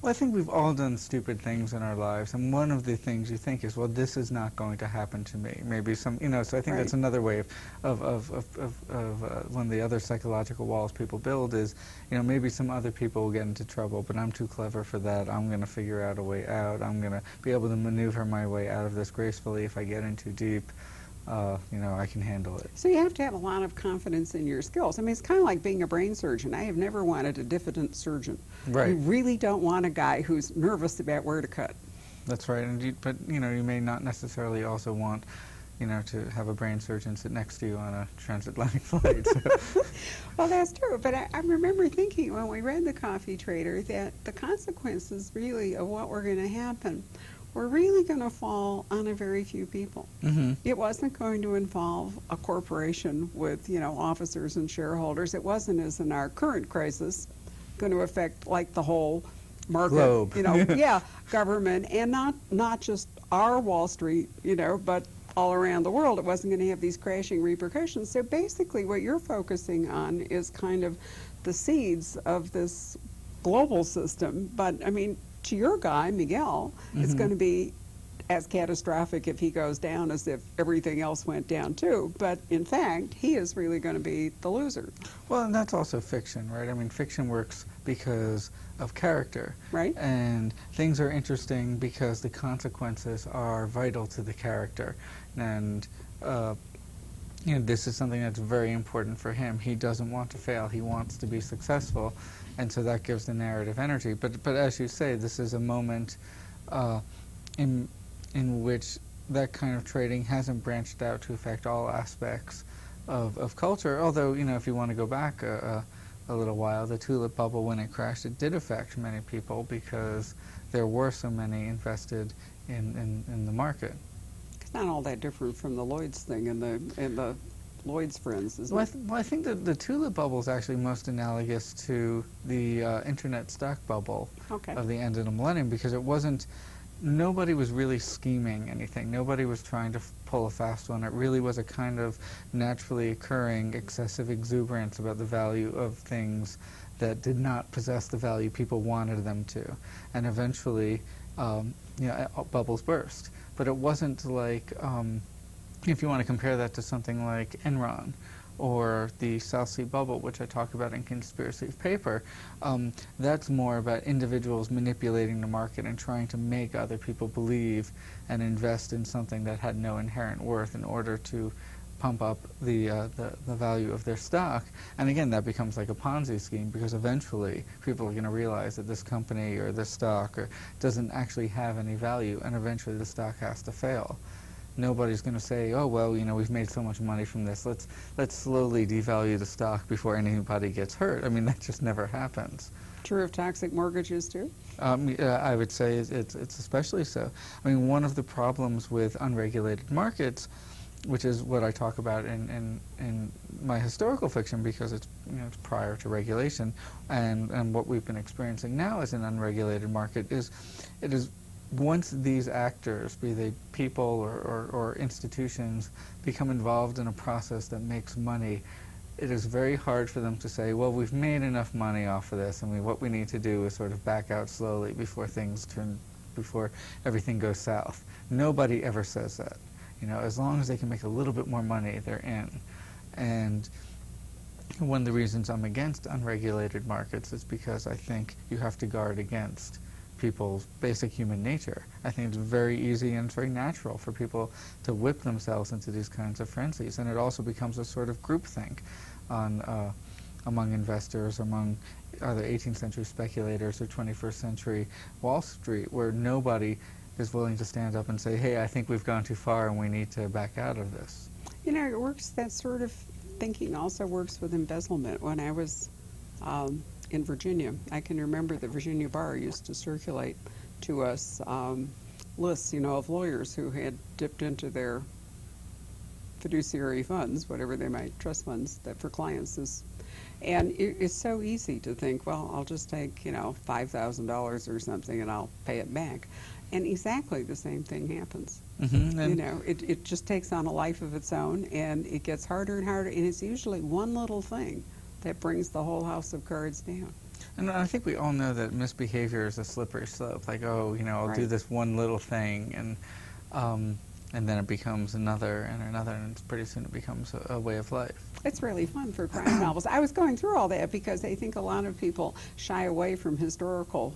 Well, I think we've all done stupid things in our lives, and one of the things you think is, well, this is not going to happen to me. Maybe some, you know, so I think that's another way of one of the other psychological walls people build is, you know, maybe some other people will get into trouble, but I'm too clever for that. I'm going to figure out a way out. I'm going to be able to maneuver my way out of this gracefully if I get in too deep. You know, I can handle it. So you have to have a lot of confidence in your skills. I mean, it's kind of like being a brain surgeon. I have never wanted a diffident surgeon. Right. You really don't want a guy who's nervous about where to cut. That's right. And but, you know, you may not necessarily also want, you know, to have a brain surgeon sit next to you on a transatlantic flight. So. Well, that's true. But I remember thinking when we read The Coffee Trader that the consequences really of what were going to happen were really going to fall on a very few people. Mm-hmm. It wasn't going to involve a corporation with, you know, officers and shareholders. It wasn't, as in our current crisis, going to affect like the whole market, globe. You know, yeah, government, and not just our Wall Street, you know, but all around the world. It wasn't going to have these crashing repercussions. So basically what you're focusing on is kind of the seeds of this global system. But I mean, to your guy, Miguel, it's going to be as catastrophic if he goes down as if everything else went down too. But in fact, he is really going to be the loser. Well, and that's also fiction, right? I mean, fiction works because of character. Right. And things are interesting because the consequences are vital to the character. And you know, this is something that's very important for him. He doesn't want to fail. He wants to be successful. And so that gives the narrative energy. But as you say, this is a moment in which that kind of trading hasn't branched out to affect all aspects of culture. Although, you know, if you want to go back a little while, the tulip bubble, when it crashed, it did affect many people because there were so many invested in the market. It's not all that different from the Lloyd's thing and the Lloyd's friends, isn't it? Well, I think that the tulip bubble is actually most analogous to the internet stock bubble of the end of the millennium, because it wasn't, nobody was really scheming anything. Nobody was trying to pull a fast one. It really was a kind of naturally occurring excessive exuberance about the value of things that did not possess the value people wanted them to. And eventually, you know, bubbles burst. But it wasn't like, if you want to compare that to something like Enron or the South Sea bubble, which I talk about in Conspiracy of Paper, that's more about individuals manipulating the market and trying to make other people believe and invest in something that had no inherent worth in order to pump up the value of their stock. And again, that becomes like a Ponzi scheme, because eventually people are going to realize that this company or this stock doesn't actually have any value, and eventually the stock has to fail. Nobody's going to say, oh, well, you know, we've made so much money from this, let's slowly devalue the stock before anybody gets hurt. I mean, that just never happens. True of toxic mortgages too? I would say it's especially so. I mean, one of the problems with unregulated markets, which is what I talk about in my historical fiction, because it's, you know, it's prior to regulation, and what we've been experiencing now as an unregulated market is, it is once these actors, be they people or institutions, become involved in a process that makes money, it is very hard for them to say, well, we've made enough money off of this, and what we need to do is sort of back out slowly before everything goes south. Nobody ever says that. You know, as long as they can make a little bit more money, they're in. And one of the reasons I'm against unregulated markets is because I think you have to guard against people's basic human nature. I think it's very easy and it's very natural for people to whip themselves into these kinds of frenzies, and it also becomes a sort of groupthink among investors, among either 18th century speculators or 21st century Wall Street, where nobody is willing to stand up and say, hey, I think we've gone too far and we need to back out of this. You know, it works, that sort of thinking also works with embezzlement. When I was in Virginia, I can remember the Virginia bar used to circulate to us lists, you know, of lawyers who had dipped into their fiduciary funds, whatever they might, trust funds that for clients is, and it's so easy to think, well, I'll just take, you know, $5,000 or something and I'll pay it back. And exactly the same thing happens. Mm-hmm. You know, it just takes on a life of its own, and it gets harder and harder, and it's usually one little thing that brings the whole house of cards down. And I think we all know that misbehavior is a slippery slope. Like, oh, I'll do this one little thing, and then it becomes another and another, and pretty soon it becomes a way of life. It's really fun for crime novels. I was going through all that because I think a lot of people shy away from historical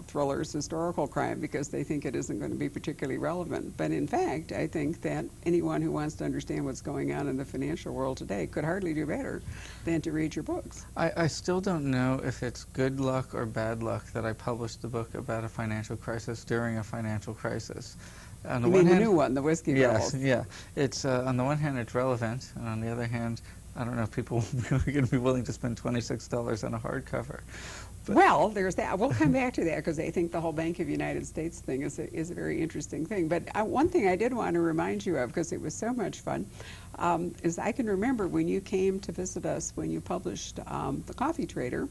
thrillers, historical crime, because they think it isn't going to be particularly relevant. But in fact, I think that anyone who wants to understand what's going on in the financial world today could hardly do better than to read your books. I still don't know if it's good luck or bad luck that I published a book about a financial crisis during a financial crisis. On the you one mean hand, the new one, the whiskey yes, novels? Yeah. It's on the one hand it's relevant, and on the other hand, I don't know if people are going to be willing to spend $26 on a hardcover. But well, there's that. We'll come back to that because I think the whole Bank of the United States thing is a very interesting thing. But one thing I did want to remind you of, because it was so much fun, is I can remember when you came to visit us when you published The Coffee Trader,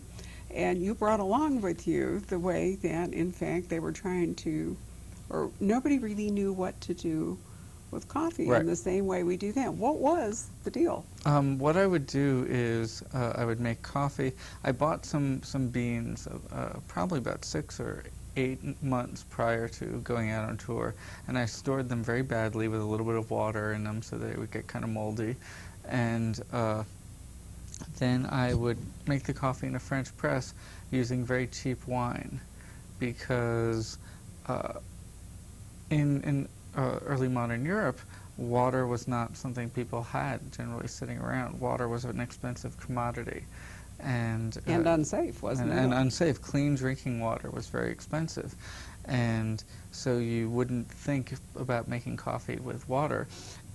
and you brought along with you the way that, in fact, they were trying to, or nobody really knew what to do with coffee in the same way we do that. What was the deal? What I would do is I would make coffee. I bought some beans probably about 6 or 8 months prior to going out on tour, and I stored them very badly with a little bit of water in them so they would get kind of moldy. And then I would make the coffee in a French press using very cheap wine, because in early modern Europe, water was not something people had generally sitting around. Water was an expensive commodity. And unsafe, wasn't it? And unsafe. Clean drinking water was very expensive. And so you wouldn't think about making coffee with water.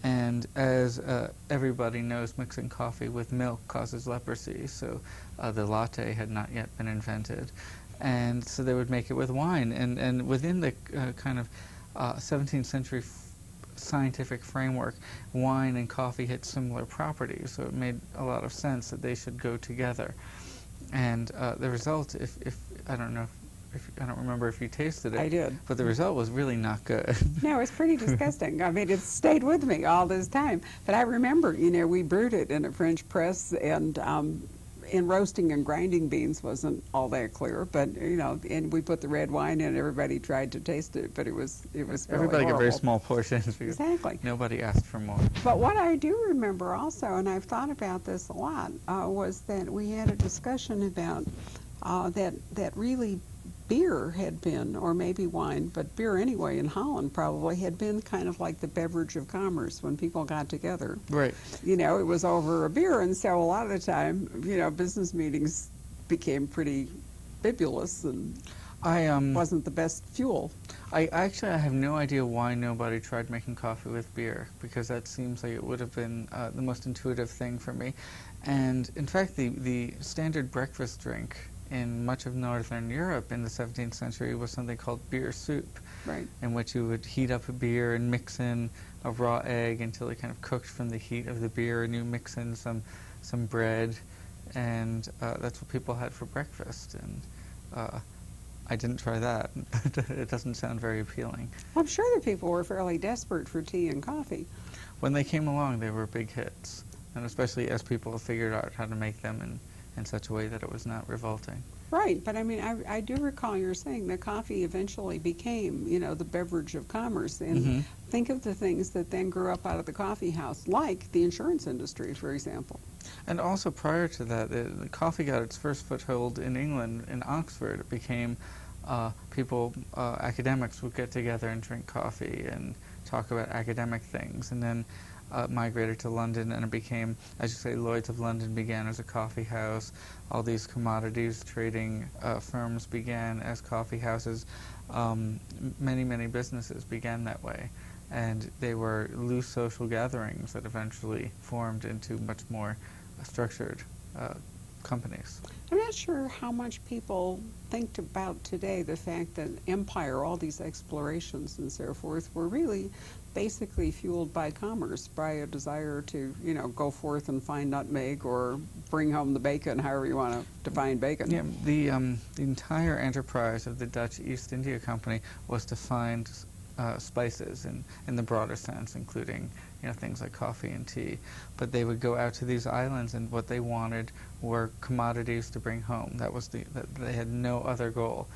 And as everybody knows, mixing coffee with milk causes leprosy, so the latte had not yet been invented. And so they would make it with wine. And within the kind of 17th century scientific framework, wine and coffee had similar properties, so it made a lot of sense that they should go together. And the result, if I don't know, if I don't remember if you tasted it. I did. But the result was really not good. No, it's pretty disgusting. I mean, it stayed with me all this time. But I remember, we brewed it in a French press, and in roasting and grinding beans wasn't all that clear, but and we put the red wine in. Everybody tried to taste it, but it was really everybody horrible. got very small portions because exactly. Nobody asked for more. But what I do remember also, and I've thought about this a lot, was that we had a discussion about that really beer had been, or maybe wine, but beer anyway in Holland probably had been kind of like the beverage of commerce when people got together. Right. It was over a beer, and so a lot of the time, business meetings became pretty bibulous and wasn't the best fuel. I have no idea why nobody tried making coffee with beer, because that seems like it would have been the most intuitive thing for me. And in fact, the standard breakfast drink in much of Northern Europe in the 17th century was something called beer soup, right, in which you would heat up a beer and mix in a raw egg until it kind of cooked from the heat of the beer, and you mix in some bread, and that's what people had for breakfast. And I didn't try that. It doesn't sound very appealing. I'm sure that people were fairly desperate for tea and coffee. When they came along, they were big hits, and especially as people figured out how to make them in such a way that it was not revolting. Right, but I mean, I do recall you're saying that coffee eventually became, the beverage of commerce. And think of the things that then grew up out of the coffee house, like the insurance industry, for example. And also prior to that, the coffee got its first foothold in England, in Oxford. It became academics would get together and drink coffee and talk about academic things. And then migrated to London, and it became, as you say, Lloyd's of London began as a coffee house. All these commodities trading firms began as coffee houses. Many businesses began that way, and they were loose social gatherings that eventually formed into much more structured companies. I'm not sure how much people think about today the fact that empire, all these explorations and so forth, were really basically fueled by commerce, by a desire to, go forth and find nutmeg or bring home the bacon, however you want to define bacon. Yeah, the entire enterprise of the Dutch East India Company was to find spices in the broader sense, including things like coffee and tea. But they would go out to these islands, and what they wanted were commodities to bring home. That was they had no other goal.